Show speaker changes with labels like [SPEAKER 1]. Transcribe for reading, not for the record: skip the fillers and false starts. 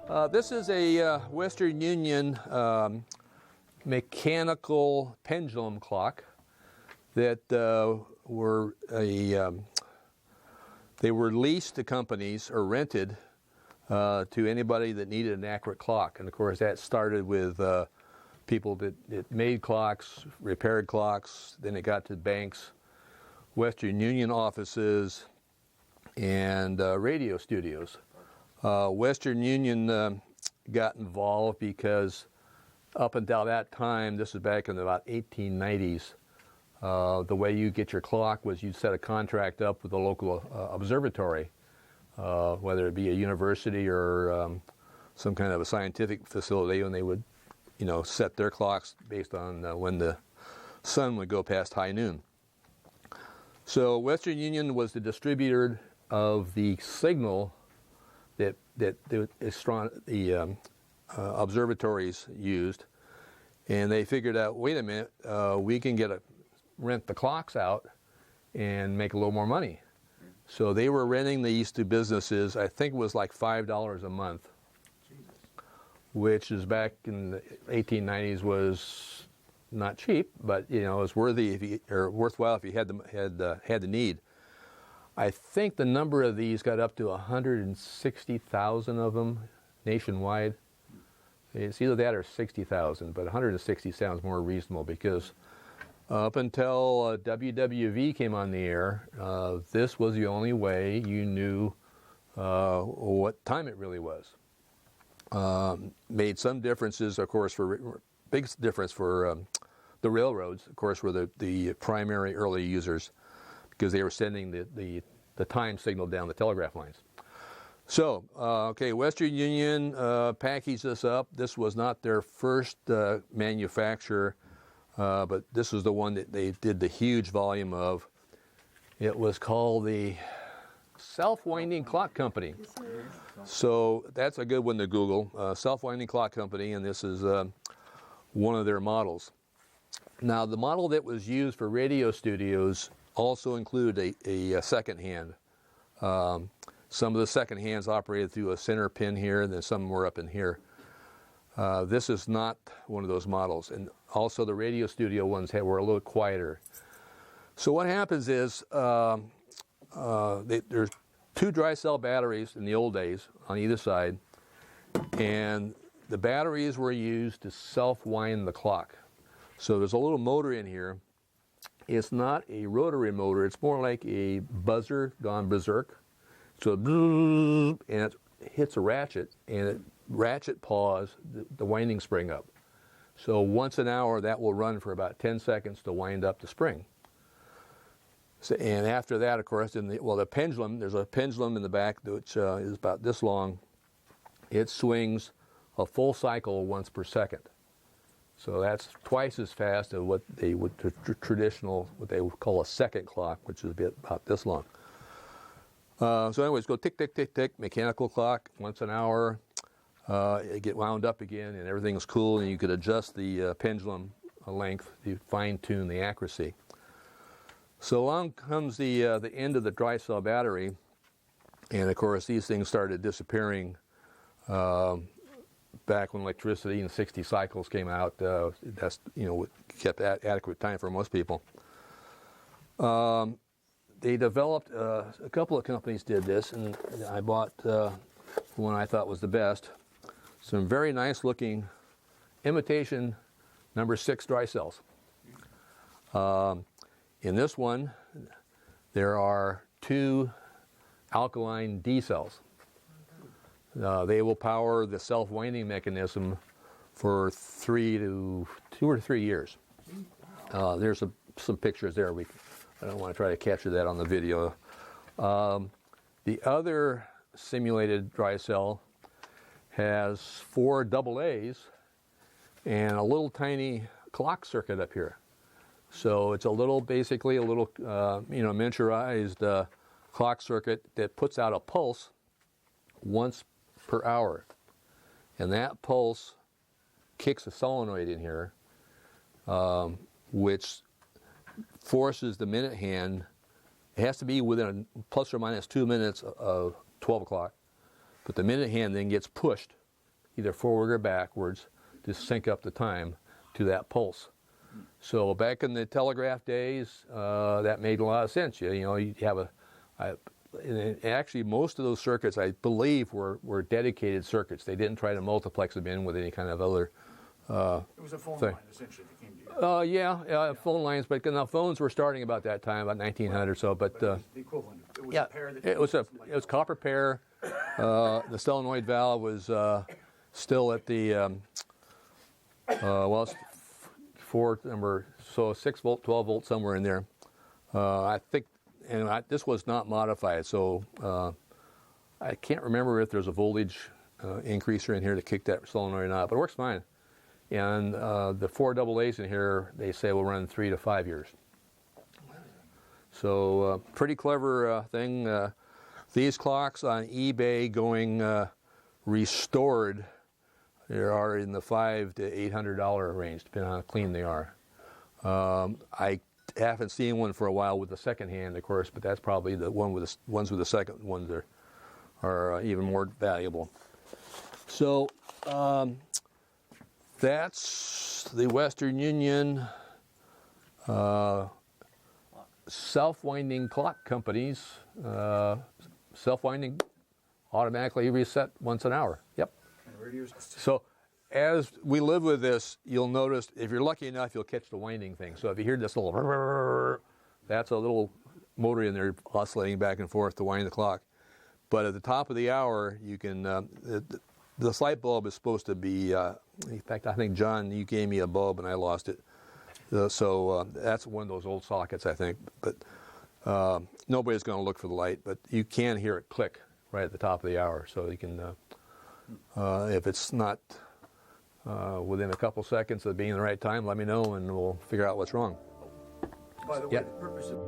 [SPEAKER 1] This is a Western Union mechanical pendulum clock that they were leased to companies or rented to anybody that needed an accurate clock. And of course that started with people that made clocks, repaired clocks, then it got to banks, Western Union offices, and radio studios. Western Union got involved because up until that time, this is back in about 1890s, the way you get your clock was you'd set a contract up with a local observatory, whether it be a university or some kind of a scientific facility, and they would, set their clocks based on when the sun would go past high noon. So Western Union was the distributor of the signal that the observatories used, and they figured out, wait a minute, we can rent the clocks out and make a little more money. So they were renting these to businesses. I think it was like $5 a month, which is back in the 1890s was not cheap, but it was worthwhile if you had the need. I think the number of these got up to 160,000 of them nationwide. It's either that or 60,000, but 160 sounds more reasonable because up until WWV came on the air, this was the only way you knew what time it really was. Made some differences, of course, big difference for the railroads, of course, were the primary early users, because they were sending the time signal down the telegraph lines. So, Western Union packaged this up. This was not their first manufacture, but this was the one that they did the huge volume of. It was called the Self-Winding Clock Company. So that's a good one to Google, Self-Winding Clock Company, and this is one of their models. Now, the model that was used for radio studios also included a second hand. Some of the second hands operated through a center pin here, and then some were up in here. This is not one of those models, and also the radio studio ones were a little quieter. So what happens is there's two dry cell batteries in the old days on either side, and the batteries were used to self-wind the clock. So there's a little motor in here. It's not a rotary motor, it's more like a buzzer gone berserk. So and it hits a ratchet, and it ratchet paws the winding spring up. So once an hour, that will run for about 10 seconds to wind up the spring. So, and after that, of course, the pendulum, there's a pendulum in the back which is about this long. It swings a full cycle once per second. So that's twice as fast as what they would traditional, what they would call a second clock, which is about this long. So anyways, go tick, tick, tick, tick, mechanical clock, once an hour. It get wound up again, and everything's cool, and you could adjust the pendulum length to fine-tune the accuracy. So along comes the end of the dry cell battery, and of course these things started disappearing back when electricity and 60 cycles came out. That's kept adequate time for most people. They developed, a couple of companies did this, and I bought one I thought was the best. Some very nice looking imitation number 6 dry cells. In this one, there are 2 alkaline D cells. They will power the self-winding mechanism for 2 or 3 years. There's some pictures there. I don't want to try to capture that on the video. The other simulated dry cell has 4 AA's and a little tiny clock circuit up here. So it's basically a little miniaturized clock circuit that puts out a pulse once per hour. And that pulse kicks a solenoid in here, which forces the minute hand. It has to be within plus or minus 2 minutes of 12 o'clock. But the minute hand then gets pushed either forward or backwards to sync up the time to that pulse. So back in the telegraph days, that made a lot of sense. You know, you have and actually most of those circuits, I believe, were dedicated circuits. They didn't try to multiplex them in with any kind of other
[SPEAKER 2] it was a phone line, essentially, that came to you.
[SPEAKER 1] Yeah, phone lines, but now phones were starting about that time, about 1900 or so. But
[SPEAKER 2] the equivalent. It was
[SPEAKER 1] yeah,
[SPEAKER 2] a pair that
[SPEAKER 1] it was copper pair. The solenoid valve was still at the it's 6 volt, 12 volt, somewhere in there. I think, and this was not modified, so I can't remember if there's a voltage increaser in here to kick that solenoid or not, but it works fine. And the 4 AA's in here, they say will run 3 to 5 years. So pretty clever thing. These clocks on eBay going restored, they are in the $500 to $800 range, depending on how clean they are. I haven't seen one for a while with the second hand, of course, but that's probably the ones with the second ones are even more valuable. So that's the Western Union self-winding clock companies. Self-winding, automatically reset once an hour. Yep. So as we live with this, you'll notice, if you're lucky enough, you'll catch the winding thing. So if you hear this little, that's a little motor in there oscillating back and forth to wind the clock. But at the top of the hour, you can, the light bulb is supposed to be, in fact, I think, John, you gave me a bulb and I lost it. So that's one of those old sockets, I think. But nobody's going to look for the light, but you can hear it click right at the top of the hour. So you can, if it's not within a couple seconds of being the right time, let me know and we'll figure out what's wrong.
[SPEAKER 2] By the way, the purpose of